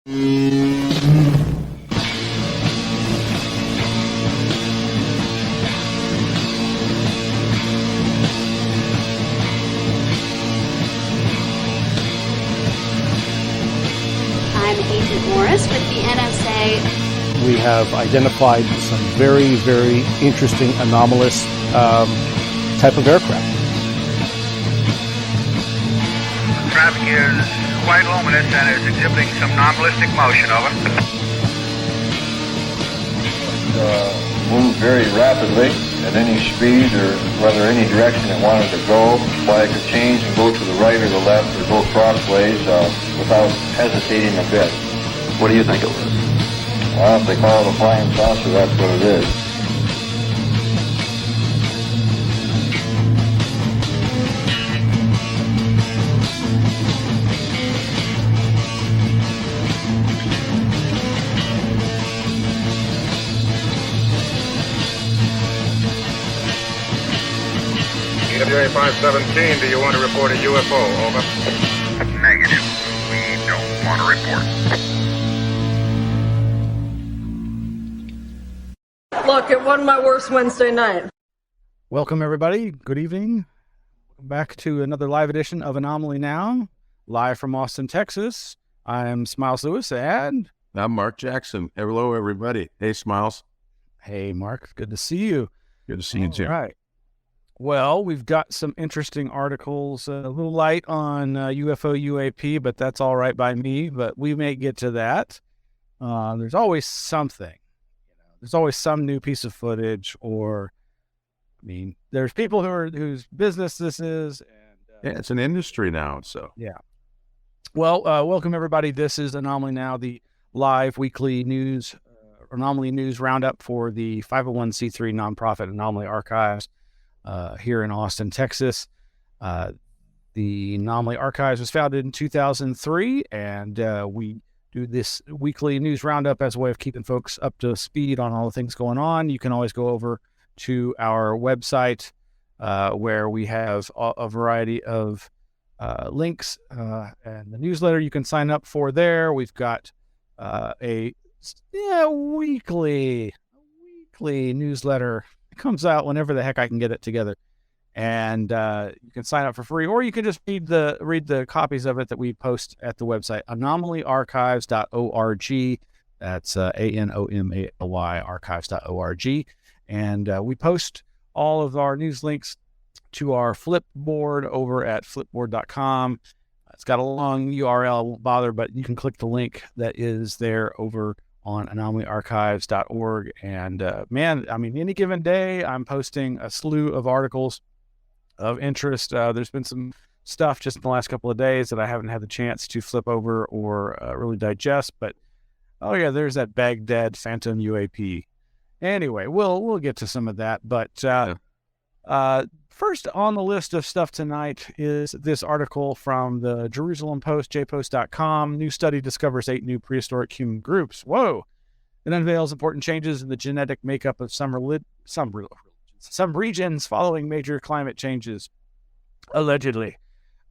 I'm Agent Morris with the NSA. We have identified some very, very interesting anomalous type of aircraft. Traffic is quite luminous and is exhibiting some non-ballistic motion, over. Move very rapidly at any speed or whether any direction it wanted to go. Flag could change and go to the right or the left or go crossways without hesitating a bit. What do you think it was? Well, if they call it a flying saucer, that's what it is. EWA 517, do you want to report a UFO? Over. Negative. We don't want to report. Look, it wasn't my worst Wednesday night. Welcome, everybody. Good evening. Welcome back to another live edition of Anomaly Now, live from Austin, Texas. I'm Smiles Lewis, and I'm Mark Jackson. Hello, everybody. Hey, Smiles. Hey, Mark. Good to see you. Good to see you, Jim. All right. Well, we've got some interesting articles, a little light on UFO UAP, but that's all right by me, but we may get to that. There's always something. There's always some new piece of footage, or, I mean, there's people whose business this is. And, yeah, it's an industry now, so. Yeah. Well, welcome, everybody. This is Anomaly Now, the live weekly news, Anomaly News Roundup for the 501c3 nonprofit Anomaly Archives here in Austin, Texas. The Anomaly Archives was founded in 2003, and we do this weekly news roundup as a way of keeping folks up to speed on all the things going on. You can always go over to our website where we have a variety of links and the newsletter you can sign up for there. We've got a weekly newsletter. It comes out whenever the heck I can get it together. And you can sign up for free, or you can just read the copies of it that we post at the website, anomalyorchives.org. That's ANOMALY archives.org. And we post all of our news links to our Flipboard over at flipboard.com. It's got a long URL, I won't bother, but you can click the link that is there over on anomalyarchives.org. And man, I mean, any given day, I'm posting a slew of articles of interest. There's been some stuff just in the last couple of days that I haven't had the chance to flip over or really digest, but oh yeah, there's that Baghdad Phantom UAP. Anyway, we'll get to some of that, but first on the list of stuff tonight is this article from the Jerusalem Post, jpost.com. New study discovers 8 new prehistoric human groups. Whoa! It unveils important changes in the genetic makeup of some regions following major climate changes, allegedly.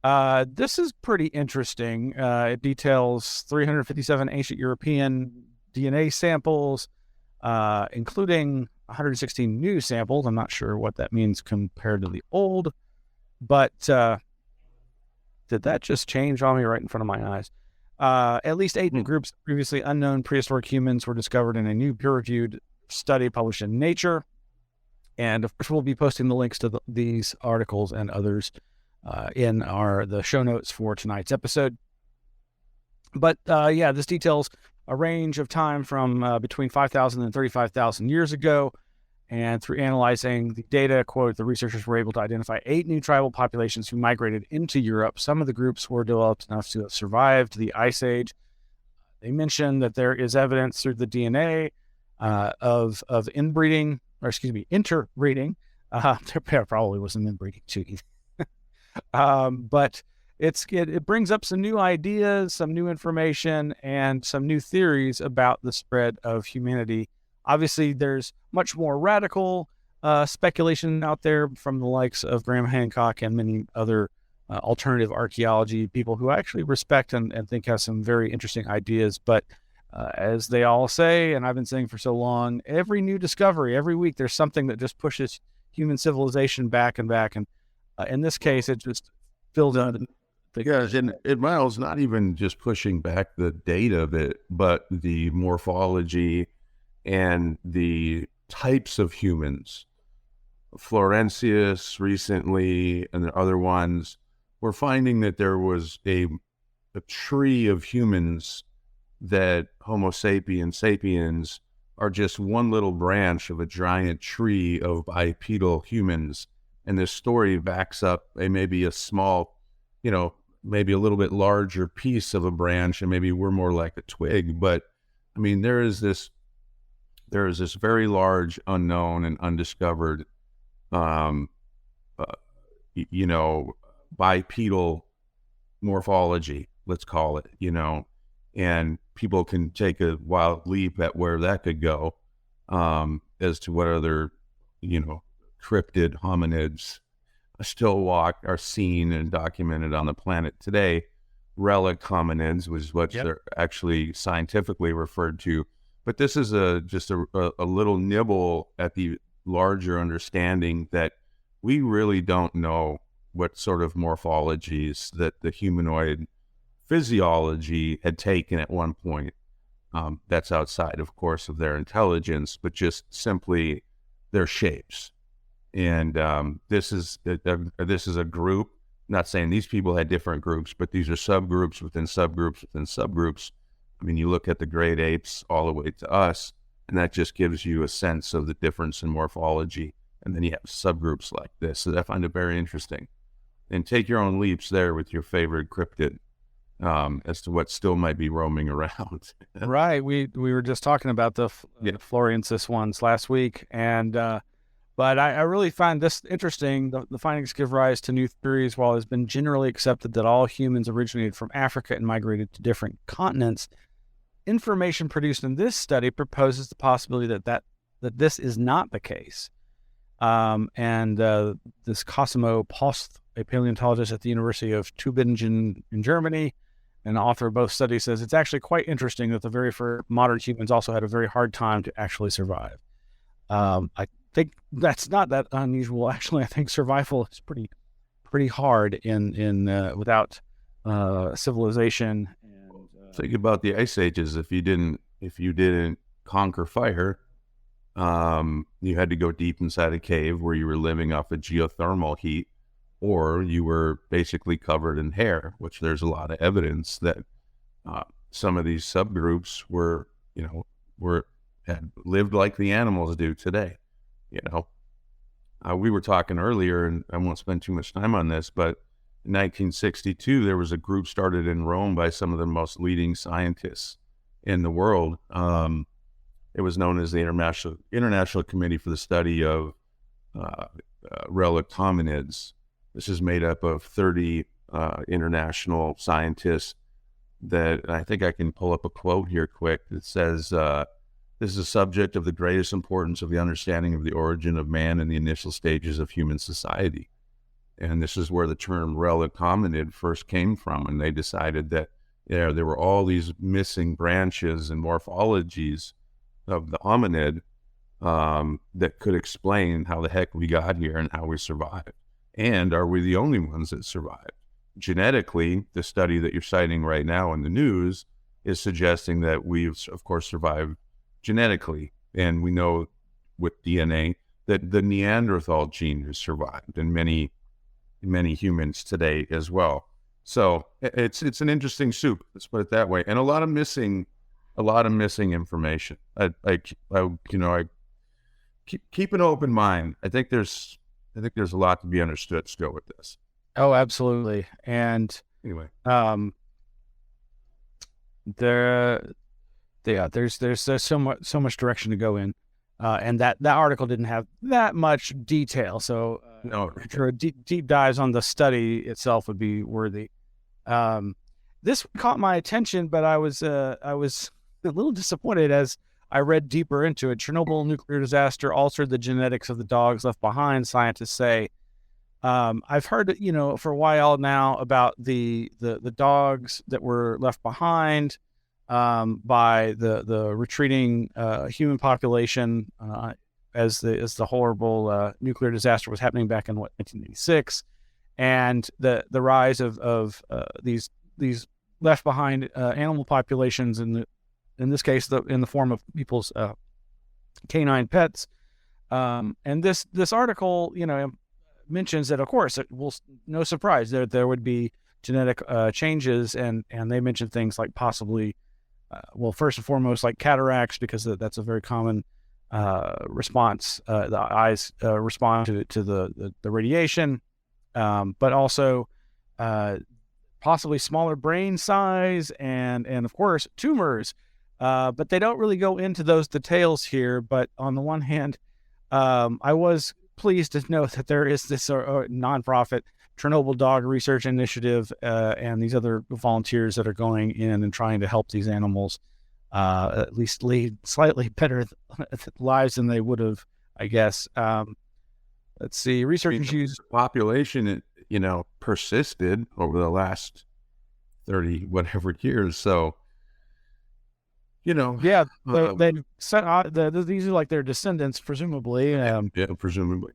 This is pretty interesting. It details 357 ancient European DNA samples, including 116 new samples. I'm not sure what that means compared to the old, but did that just change on me right in front of my eyes? At least 8 new groups of previously unknown prehistoric humans were discovered in a new peer-reviewed study published in Nature. And of course, we'll be posting the links to these articles and others in the show notes for tonight's episode. But yeah, this details a range of time from between 5,000 and 35,000 years ago. And through analyzing the data, quote, the researchers were able to identify 8 new tribal populations who migrated into Europe. Some of the groups were developed enough to have survived the Ice Age. They mentioned that there is evidence through the DNA of interbreeding. There probably wasn't inbreeding too either. But it brings up some new ideas, some new information, and some new theories about the spread of humanity. Obviously, there's much more radical speculation out there from the likes of Graham Hancock and many other alternative archaeology, people who I actually respect and think have some very interesting ideas. But as they all say, and I've been saying for so long, every new discovery, every week, there's something that just pushes human civilization back and back. And in this case, it just filled in. Yes, and Miles, not even just pushing back the data of it, but the morphology and the types of humans. Florentius recently and the other ones were finding that there was a tree of humans, that Homo sapiens are just one little branch of a giant tree of bipedal humans. And this story backs up maybe a small, maybe a little bit larger piece of a branch, and maybe we're more like a twig. But I mean, there is this very large unknown and undiscovered, bipedal morphology, let's call it, and people can take a wild leap at where that could go, as to what other, cryptid hominids still are seen and documented on the planet today. Relic hominids was what they're actually scientifically referred to. But this is just a little nibble at the larger understanding that we really don't know what sort of morphologies that the humanoid physiology had taken at one point. That's outside, of course, of their intelligence, but just simply their shapes. And this is a group. I'm not saying these people had different groups, but these are subgroups within subgroups within subgroups. I mean, you look at the great apes all the way to us, and that just gives you a sense of the difference in morphology. And then you have subgroups like this. So I find it very interesting. And take your own leaps there with your favorite cryptid, as to what still might be roaming around. Right. We were just talking about the Florentius ones last week, and but I really find this interesting. The findings give rise to new theories. While it has been generally accepted that all humans originated from Africa and migrated to different continents, information produced in this study proposes the possibility that this is not the case. This Cosimo Post, a paleontologist at the University of Tübingen in Germany, and author of both studies, says it's actually quite interesting that the very first modern humans also had a very hard time to actually survive. I think that's not that unusual. Actually, I think survival is pretty hard in without civilization. And, think about the ice ages. If you didn't conquer fire, you had to go deep inside a cave where you were living off of geothermal heat, or you were basically covered in hair, which there's a lot of evidence that some of these subgroups had lived like the animals do today. We were talking earlier, and I won't spend too much time on this, but in 1962, there was a group started in Rome by some of the most leading scientists in the world. It was known as the International Committee for the Study of Relic Hominids. This is made up of 30 international scientists that I think I can pull up a quote here quick that says, this is a subject of the greatest importance of the understanding of the origin of man and the initial stages of human society. And this is where the term relic hominid first came from. And they decided that there were all these missing branches and morphologies of the hominid that could explain how the heck we got here and how we survived. And are we the only ones that survived? Genetically, the study that you're citing right now in the news is suggesting that we've, of course, survived genetically. And we know with DNA that the Neanderthal gene has survived in many humans today as well. So it's an interesting soup, let's put it that way, and a lot of missing information. I keep an open mind. I think there's a lot to be understood still with this. Oh, absolutely. And anyway, there's so much direction to go in, and that article didn't have that much detail. So no, sure, deep dives on the study itself would be worthy. This caught my attention, but I was a little disappointed as I read deeper into it. Chernobyl nuclear disaster altered the genetics of the dogs left behind, scientists say. I've heard, for a while now about the dogs that were left behind by the retreating human population as the horrible nuclear disaster was happening back in 1986, and the rise of these left behind animal populations in this case in the form of people's canine pets. And this article, mentions that, of course, it will, no surprise, there would be genetic changes, and they mentioned things like possibly, first and foremost, like cataracts, because that's a very common response. The eyes respond to the radiation, but also possibly smaller brain size and of course tumors. But they don't really go into those details here. But on the one hand, I was pleased to know that there is this nonprofit Chernobyl Dog Research Initiative and these other volunteers that are going in and trying to help these animals at least lead slightly better lives than they would have, I guess. Let's see. Researchers use population, persisted over the last 30 whatever years. So, yeah, they set these are like their descendants, presumably. Yeah, presumably.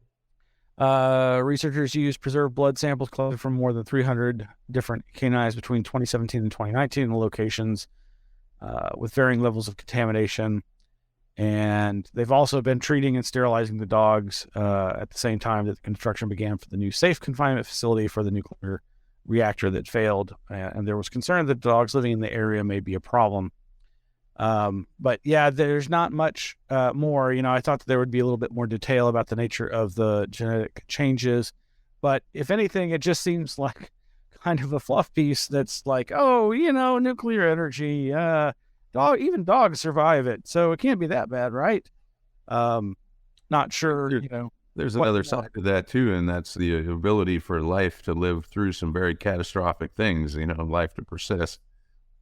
Researchers used preserved blood samples collected from more than 300 different canines between 2017 and 2019 in locations with varying levels of contamination. And they've also been treating and sterilizing the dogs at the same time that the construction began for the new safe confinement facility for the nuclear reactor that failed. And there was concern that dogs living in the area may be a problem. But yeah, there's not much more. I thought that there would be a little bit more detail about the nature of the genetic changes. But if anything, it just seems like kind of a fluff piece that's like, nuclear energy, even dogs survive it, so it can't be that bad, right? Not sure, There's another side to that too, and that's the ability for life to live through some very catastrophic things, life to persist,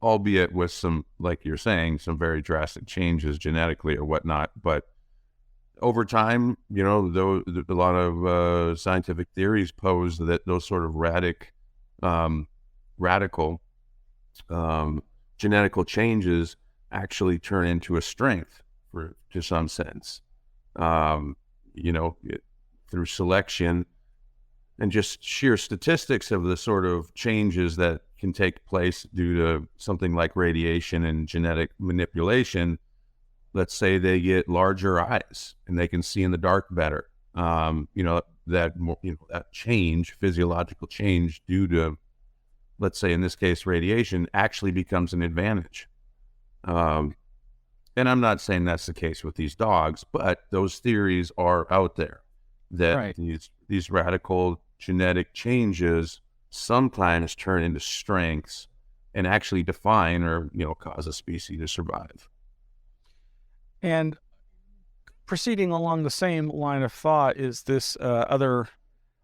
albeit with some, like you're saying, some very drastic changes genetically or whatnot. But over time, though a lot of scientific theories pose that those sort of radical genetical changes actually turn into a strength to some sense, through selection and just sheer statistics of the sort of changes that can take place due to something like radiation and genetic manipulation. Let's say they get larger eyes and they can see in the dark better. That change, physiological change due to, let's say in this case, radiation, actually becomes an advantage. And I'm not saying that's the case with these dogs, but those theories are out there that right. these radical genetic changes sometimes turn into strengths and actually define or, cause a species to survive. And proceeding along the same line of thought is this other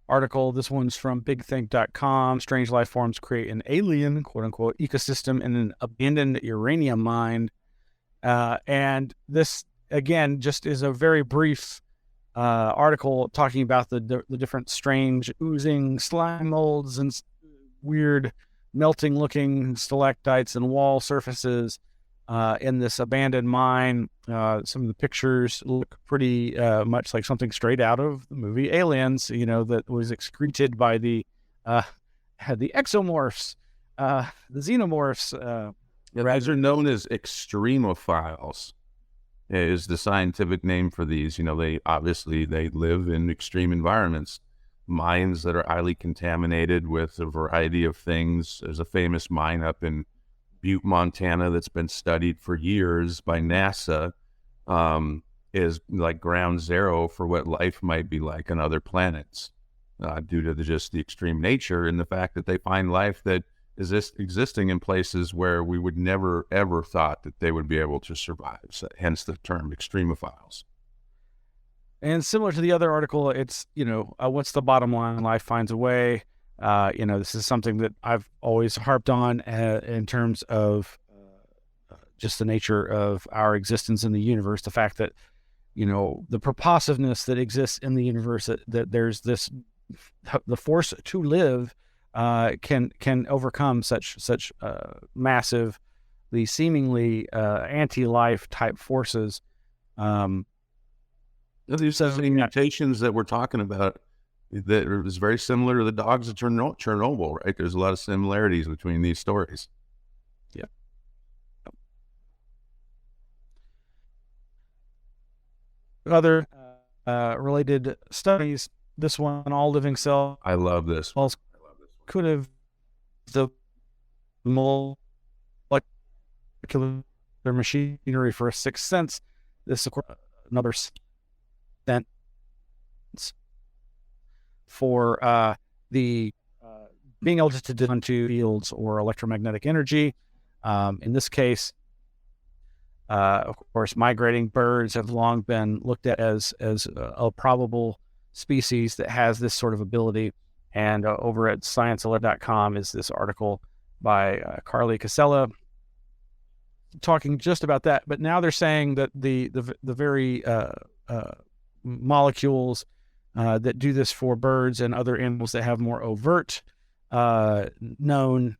article. This one's from bigthink.com. Strange life forms create an alien, quote unquote, ecosystem in an abandoned uranium mine. And this, again, just is a very brief article talking about the different strange oozing slime molds and weird melting looking stalactites and wall surfaces in this abandoned mine. Some of the pictures look pretty much like something straight out of the movie Aliens, that was excreted by the exomorphs, the xenomorphs. These are known as extremophiles, is the scientific name for these. They live in extreme environments, mines that are highly contaminated with a variety of things. There's a famous mine up in Butte, Montana, that's been studied for years by NASA, is like ground zero for what life might be like on other planets, due to just the extreme nature and the fact that they find life that is existing in places where we would never, ever thought that they would be able to survive. So, hence the term extremophiles. And similar to the other article, it's, what's the bottom line? Life finds a way. This is something that I've always harped on in terms of just the nature of our existence in the universe. The fact that, the purposiveness that exists in the universe, that there's this the force to live can overcome such massive, the seemingly anti-life type forces. These are the mutations that we're talking about that is very similar to the dogs of Chernobyl, right? There's a lot of similarities between these stories. Yeah. Other related studies, this one, all living cells. I love this. Could have the molecular machinery for a sixth sense. This, of course, another sense for the being able to dip into fields or electromagnetic energy. In this case, of course, migrating birds have long been looked at as a probable species that has this sort of ability. And over at sciencealert.com is this article by Carly Casella talking just about that. But now they're saying that the very molecules that do this for birds and other animals that have more overt known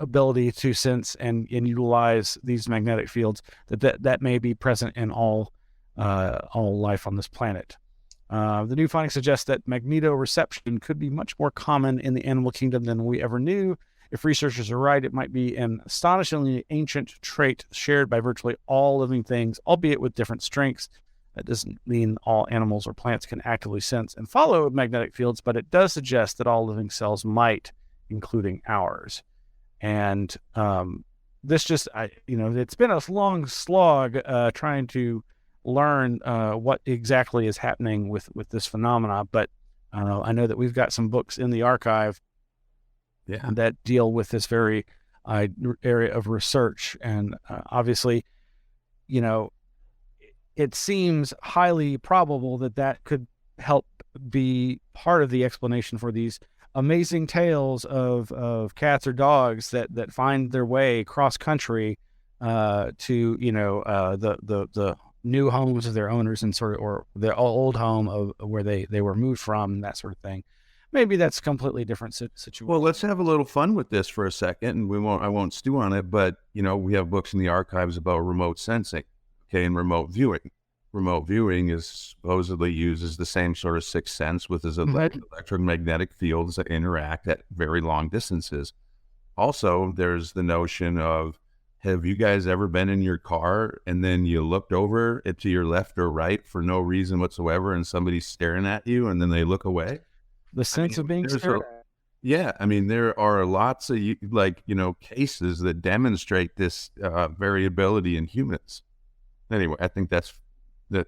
ability to sense and utilize these magnetic fields, that may be present in all life on this planet. The new findings suggest that magnetoreception could be much more common in the animal kingdom than we ever knew. If researchers are right, it might be an astonishingly ancient trait shared by virtually all living things, albeit with different strengths. That doesn't mean all animals or plants can actively sense and follow magnetic fields, but it does suggest that all living cells might, including ours. And this just, it's been a long slog trying to learn what exactly is happening with this phenomena. But I know that we've got some books in the archive that deal with this very area of research. And obviously, it seems highly probable that could help be part of the explanation for these amazing tales of cats or dogs that find their way cross country to the new homes of their owners and or their old home of where they were moved from, that sort of thing. Maybe that's a completely different situation. Well, let's have a little fun with this for a second, and I won't stew on it, but we have books in the archives about remote sensing, and remote viewing. Remote viewing is supposedly uses the same sort of sixth sense with his electromagnetic fields that interact at very long distances. Also, there's the notion of, have you guys ever been in your car and then you looked over it to your left or right for no reason whatsoever and somebody's staring at you and then they look away? The sense of being stared at. Yeah, there are lots of cases that demonstrate this variability in humans. Anyway, I think that's that.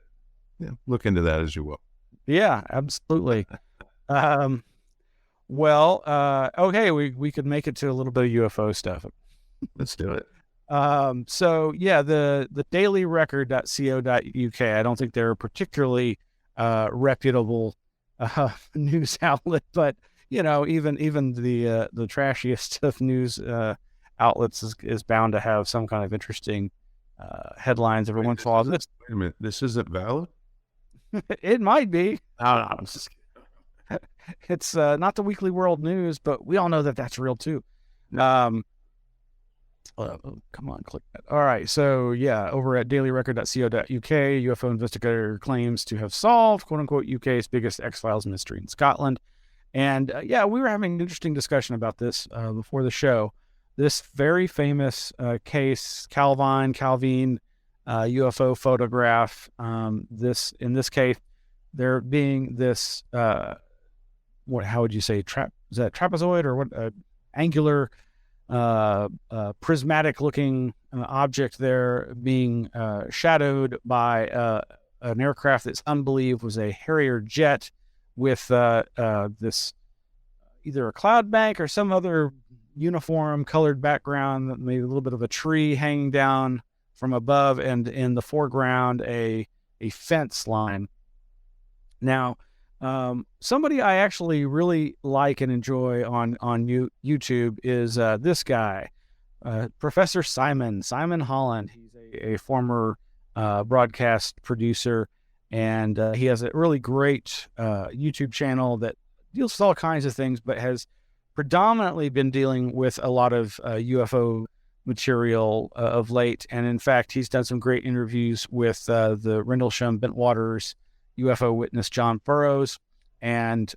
Yeah, look into that as you will. Yeah, absolutely. Okay, we could make it to a little bit of UFO stuff. Let's do it. So yeah, the dailyrecord.co.uk, I don't think they're a particularly reputable news outlet, but even the trashiest of news outlets is bound to have some kind of interesting headlines every once in a while. Wait a minute, this isn't valid? It might be. No, I'm just kidding. It's not the Weekly World News, but we all know that that's real too. Come on, click that. All right, so yeah, over at dailyrecord.co.uk, UFO investigator claims to have solved, quote unquote, UK's biggest X-Files mystery in Scotland. And we were having an interesting discussion about this before the show. This very famous case, calvine UFO photograph. In this case, there being this how would you say, is that trapezoid or what? Angular, prismatic looking object there being shadowed by an aircraft that's unbelieved was a Harrier jet with this either a cloud bank or some other uniform colored background, maybe a little bit of a tree hanging down from above, and in the foreground a fence line. Now, somebody I actually really like and enjoy on YouTube is this guy, Professor Simon Holland. He's a former broadcast producer, and he has a really great YouTube channel that deals with all kinds of things, but has predominantly been dealing with a lot of UFO material of late. And in fact, he's done some great interviews with the Rendlesham Bentwaters UFO witness John Burroughs, and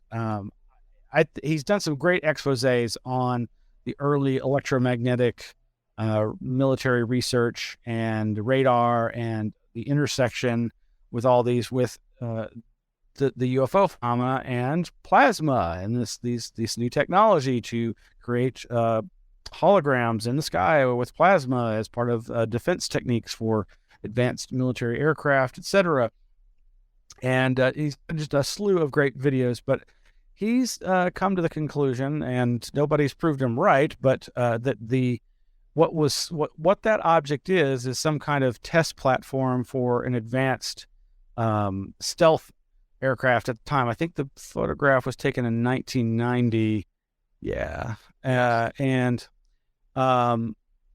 he's done some great exposés on the early electromagnetic military research and radar and the intersection with all these with the UFO phenomena and plasma and this new technology to create holograms in the sky with plasma as part of defense techniques for advanced military aircraft, etc. And he's just a slew of great videos, but he's come to the conclusion, and nobody's proved him right, but that what that object is some kind of test platform for an advanced stealth aircraft at the time. I think the photograph was taken in 1990. Yeah.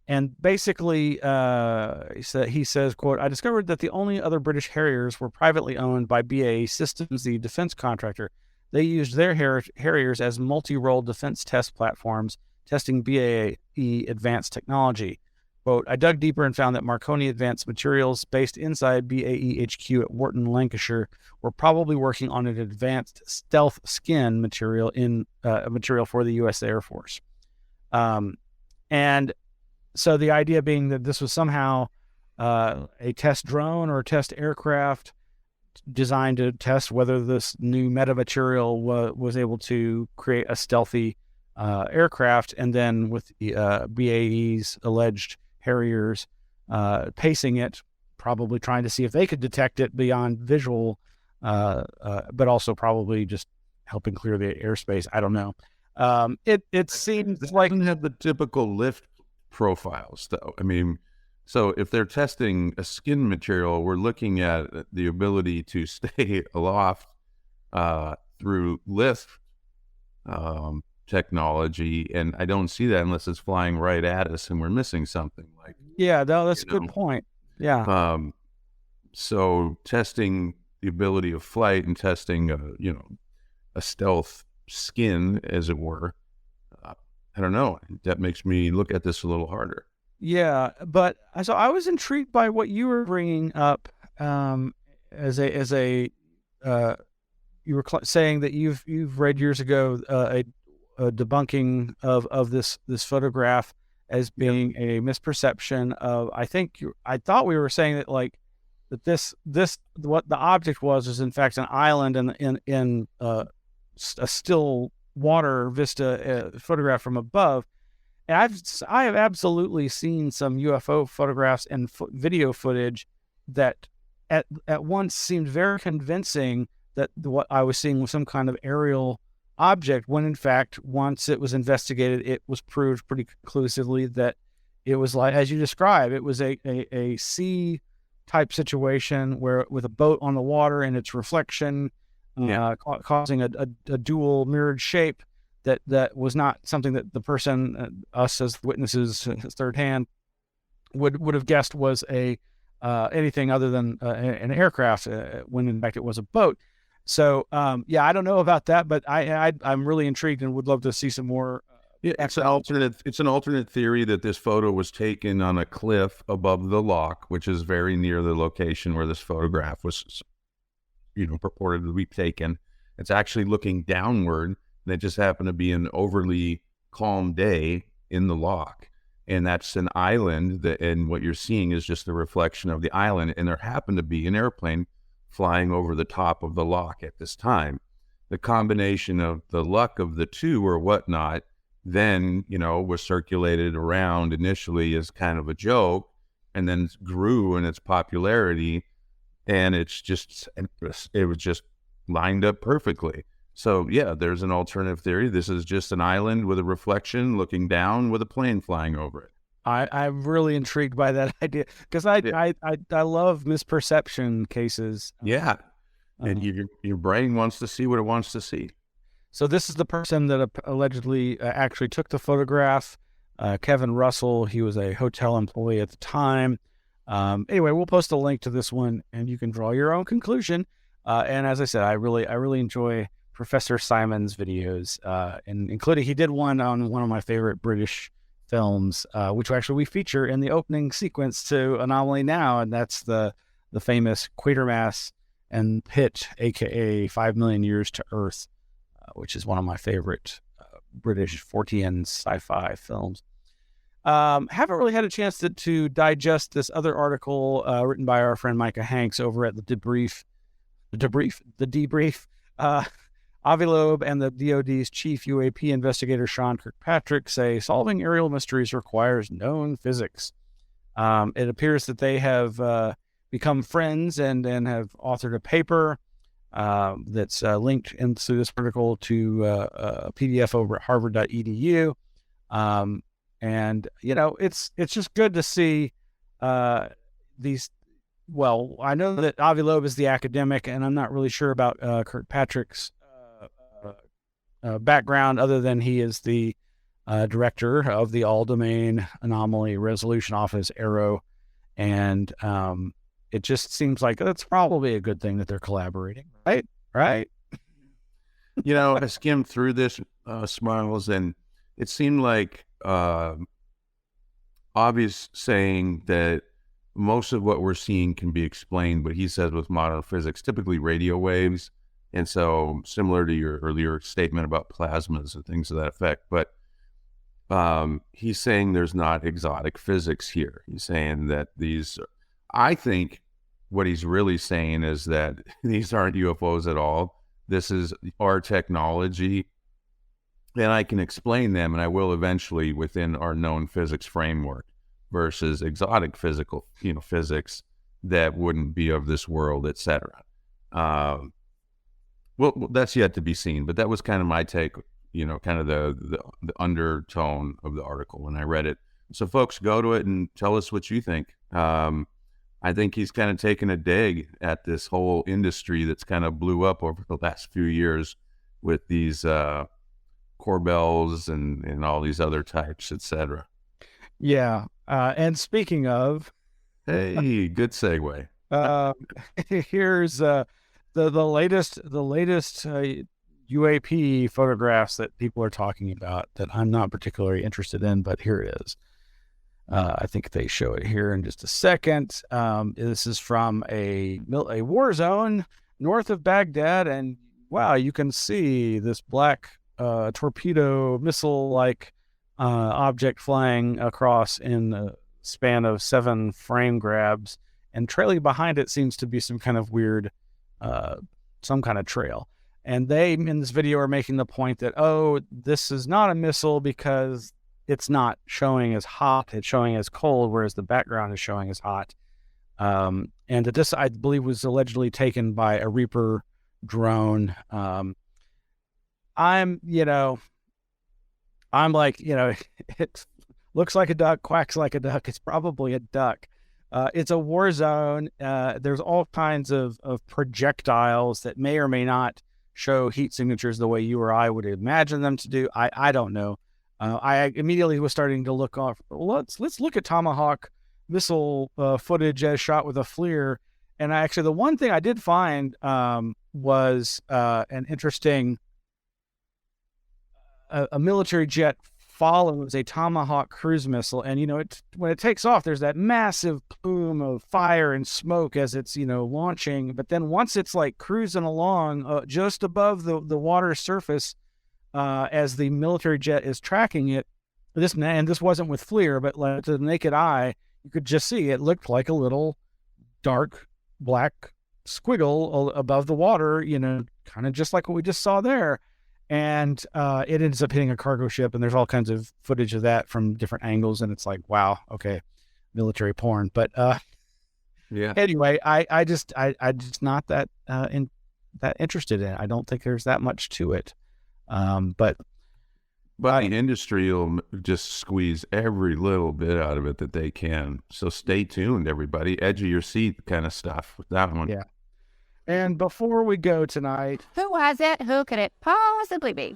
And basically, he says, quote, "I discovered that the only other British Harriers were privately owned by BAE Systems, the defense contractor. They used their Harriers as multi-role defense test platforms, testing BAE advanced technology. Quote, I dug deeper and found that Marconi Advanced Materials, based inside BAE HQ at Wharton, Lancashire, were probably working on an advanced stealth skin material material for the U.S. Air Force." And so the idea being that this was somehow a test drone or a test aircraft designed to test whether this new metamaterial was able to create a stealthy aircraft, and then with BAE's alleged Harriers pacing it, probably trying to see if they could detect it beyond visual, but also probably just helping clear the airspace. I don't know. It seems like doesn't have the typical lift profiles, though. I mean, so if they're testing a skin material, we're looking at the ability to stay aloft through lift technology, and I don't see that unless it's flying right at us and we're missing something. Like, yeah, no, that's a good point. Yeah. So testing the ability of flight and testing, a stealth skin, as it were. I don't know. That makes me look at this a little harder. Yeah, but so I was intrigued by what you were bringing up as a you were saying that you've read years ago a debunking of this photograph as being a misperception of. I thought we were saying that this what the object was in fact an island in a still water vista photograph from above. And I have absolutely seen some UFO photographs and video footage that at once seemed very convincing that what I was seeing was some kind of aerial object, when in fact, once it was investigated, it was proved pretty conclusively that it was, like as you describe, it was a sea type situation where with a boat on the water and its reflection causing a dual mirrored shape that was not something that the person, us as witnesses, third hand, would have guessed was anything other than an aircraft, when in fact it was a boat. So I don't know about that, but I'm really intrigued and would love to see some more. It's an alternate theory that this photo was taken on a cliff above the lock, which is very near the location where this photograph was, purported to be taken. It's actually looking downward. And it just happened to be an overly calm day in the lock. And that's an island, and what you're seeing is just the reflection of the island. And there happened to be an airplane flying over the top of the lock at this time. The combination of the luck of the two or whatnot then, was circulated around initially as kind of a joke, and then grew in its popularity. And it was just lined up perfectly. So, there's an alternative theory. This is just an island with a reflection looking down with a plane flying over it. I'm really intrigued by that idea because I love misperception cases. Yeah. And your brain wants to see what it wants to see. So this is the person that allegedly actually took the photograph, Kevin Russell. He was a hotel employee at the time. Anyway, we'll post a link to this one and you can draw your own conclusion. And as I said, I really enjoy Professor Simon's videos, and including he did one on one of my favorite British films, which actually we feature in the opening sequence to Anomaly-NOW, and that's the famous Quatermass and Pit, aka 5 Million Years to Earth, which is one of my favorite British Fortean sci-fi films. Haven't really had a chance to digest this other article written by our friend Micah Hanks over at the Debrief. Avi Loeb and the DoD's chief UAP investigator Sean Kirkpatrick say solving aerial mysteries requires known physics. It appears that they have become friends and have authored a paper that's linked into this article to a PDF over at harvard.edu. And, it's just good to see these. Well, I know that Avi Loeb is the academic, and I'm not really sure about Kirkpatrick's background, other than he is the director of the All-Domain Anomaly Resolution Office, ARROW, and it just seems like that's probably a good thing that they're collaborating, right? Right? I skimmed through this, Smiles, and it seemed like Avi's saying that most of what we're seeing can be explained, but he says with modern physics, typically radio waves. And so similar to your earlier statement about plasmas and things of that effect, but he's saying there's not exotic physics here. He's saying that I think what he's really saying is that these aren't UFOs at all. This is our technology, and I can explain them, and I will eventually within our known physics framework, versus exotic physics that wouldn't be of this world, etc. Well, that's yet to be seen, but that was kind of my take, kind of the undertone of the article when I read it. So folks, go to it and tell us what you think. I think he's kind of taken a dig at this whole industry that's kind of blew up over the last few years with these Corbells and all these other types, etc. Yeah. And speaking of, hey, good segue. Here's the latest UAP photographs that people are talking about that I'm not particularly interested in, but here it is. I think they show it here in just a second. This is from a war zone north of Baghdad, and wow, you can see this black torpedo missile-like object flying across in a span of 7 frame grabs, and trailing behind it seems to be some kind of weird, some kind of trail. And they, in this video, are making the point that, this is not a missile because it's not showing as hot, it's showing as cold, whereas the background is showing as hot. And that this, I believe, was allegedly taken by a Reaper drone. I'm like, it looks like a duck, quacks like a duck. It's probably a duck. It's a war zone. There's all kinds of projectiles that may or may not show heat signatures the way you or I would imagine them to do. I don't know. I immediately was starting to look off. Let's look at Tomahawk missile footage as shot with a FLIR. And actually, the one thing I did find was an interesting. A military jet follows a Tomahawk cruise missile, and when it takes off, there's that massive plume of fire and smoke as it's launching. But then once it's like cruising along just above the water surface, as the military jet is tracking it, this wasn't with FLIR, but to the naked eye, you could just see it looked like a little dark black squiggle above the water, kind of just like what we just saw there. And it ends up hitting a cargo ship, and there's all kinds of footage of that from different angles, and it's like, wow, okay, military porn. But yeah. Anyway, I just not that interested in it. I don't think there's that much to it. But the industry will just squeeze every little bit out of it that they can. So stay tuned, everybody. Edge of your seat kind of stuff with that one. Yeah. And before we go tonight... Who was it? Who could it possibly be?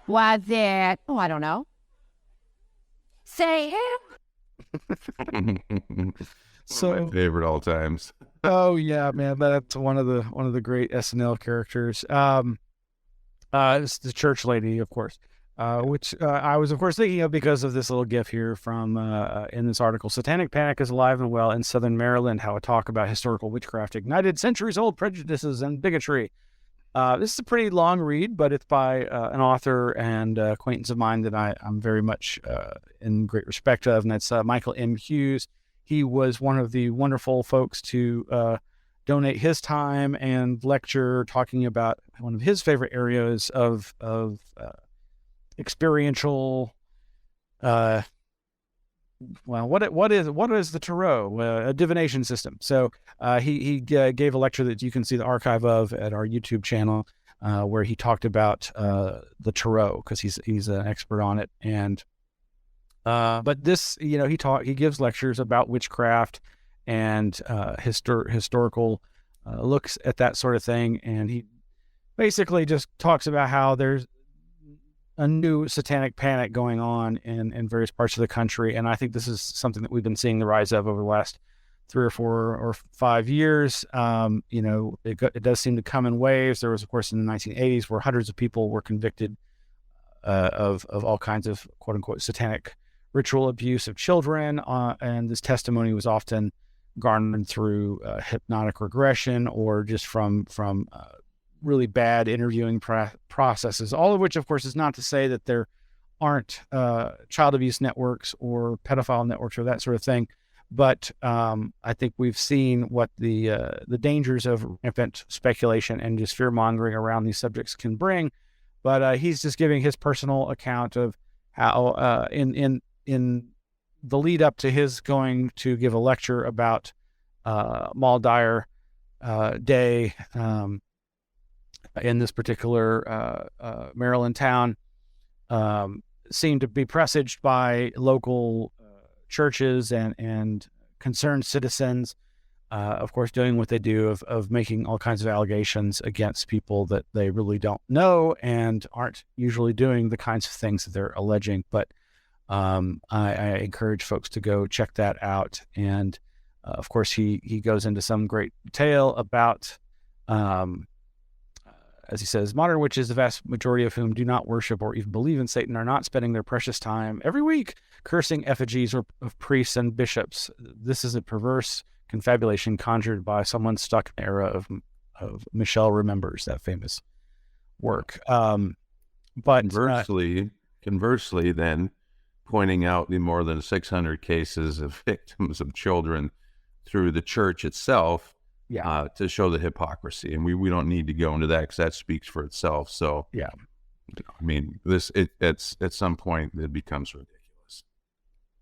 Was it... Oh, I don't know. Say him. So favorite all times. Oh, yeah, man. That's one of the great SNL characters. It's the church lady, of course, which I was, of course, thinking of because of this little gif here from in this article. Satanic panic is alive and well in Southern Maryland. How a talk about historical witchcraft ignited centuries-old prejudices and bigotry. This is a pretty long read, but it's by an author and acquaintance of mine that I'm very much in great respect of, and that's Michael M. Hughes. He was one of the wonderful folks to donate his time and lecture talking about one of his favorite areas of experiential. What is the tarot? A divination system. So he gave a lecture that you can see the archive of at our YouTube channel, where he talked about the tarot, because he's an expert on it. And but this, he gives lectures about witchcraft and historical looks at that sort of thing, and he basically just talks about how there's a new satanic panic going on in various parts of the country. And I think this is something that we've been seeing the rise of over the last 3 or 4 or 5 years. It does seem to come in waves. There was, of course, in the 1980s where hundreds of people were convicted of all kinds of quote unquote satanic ritual abuse of children. And this testimony was often garnered through hypnotic regression or just from really bad interviewing processes, all of which, of course, is not to say that there aren't child abuse networks or pedophile networks or that sort of thing. But I think we've seen what the dangers of rampant speculation and just fear-mongering around these subjects can bring. But he's just giving his personal account of how in the lead up to his going to give a lecture about Maul Day in this particular Maryland town, seemed to be presaged by local churches and concerned citizens, of course, doing what they do of making all kinds of allegations against people that they really don't know and aren't usually doing the kinds of things that they're alleging. But I encourage folks to go check that out. And of course, he goes into some great detail about, as he says, modern witches, the vast majority of whom do not worship or even believe in Satan, are not spending their precious time every week cursing effigies of priests and bishops. This is a perverse confabulation conjured by someone stuck in the era of Michelle Remembers, that famous work. But conversely, then, pointing out the more than 600 cases of victims of children through the church itself, to show the hypocrisy. And we don't need to go into that because that speaks for itself. So, I mean, it's at some point it becomes ridiculous.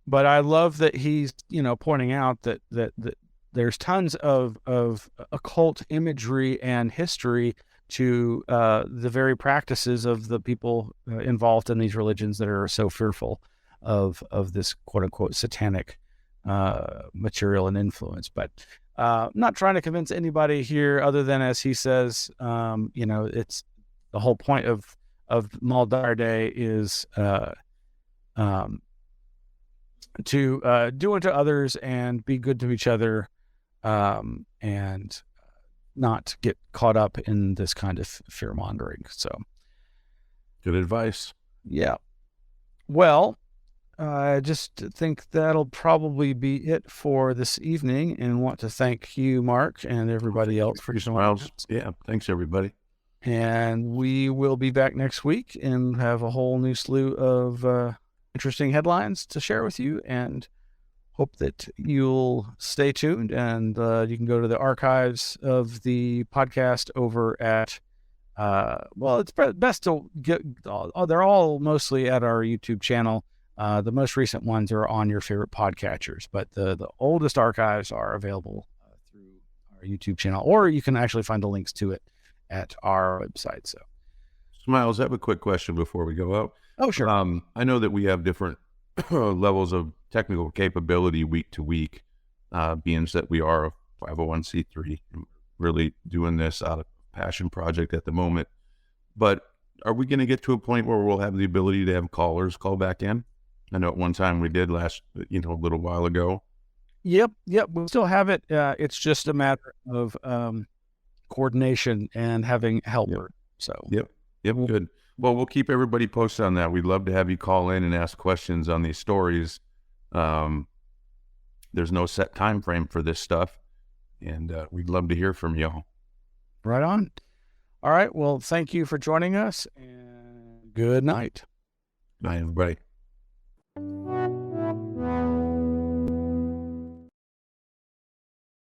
But I love that he's, pointing out that there's tons of occult imagery and history to the very practices of the people involved in these religions that are so fearful of this quote unquote satanic material and influence. But not trying to convince anybody here other than, as he says, it's the whole point of Maul Day is to do unto others and be good to each other, and not get caught up in this kind of fear mongering. So good advice. Yeah. Well, I just think that'll probably be it for this evening, and want to thank you, Mark, and everybody else for joining us. Yeah, thanks everybody. And we will be back next week and have a whole new slew of interesting headlines to share with you, and hope that you'll stay tuned. And you can go to the archives of the podcast over at it's best to get, they're all mostly at our YouTube channel. The most recent ones are on your favorite podcatchers, but the oldest archives are available through our YouTube channel, or you can actually find the links to it at our website. So, Smiles, I have a quick question before we go out. Oh, sure. I know that we have different levels of technical capability week to week, being that we are a 501c3, really doing this out of passion project at the moment. But are we going to get to a point where we'll have the ability to have callers call back in? I know at one time we did a little while ago. Yep. We still have it. It's just a matter of coordination and having help. Yep. So. Yep. Yep, good. Well, we'll keep everybody posted on that. We'd love to have you call in and ask questions on these stories. There's no set time frame for this stuff, and we'd love to hear from you. Right on. All right. Well, thank you for joining us, and good night. Bye, everybody.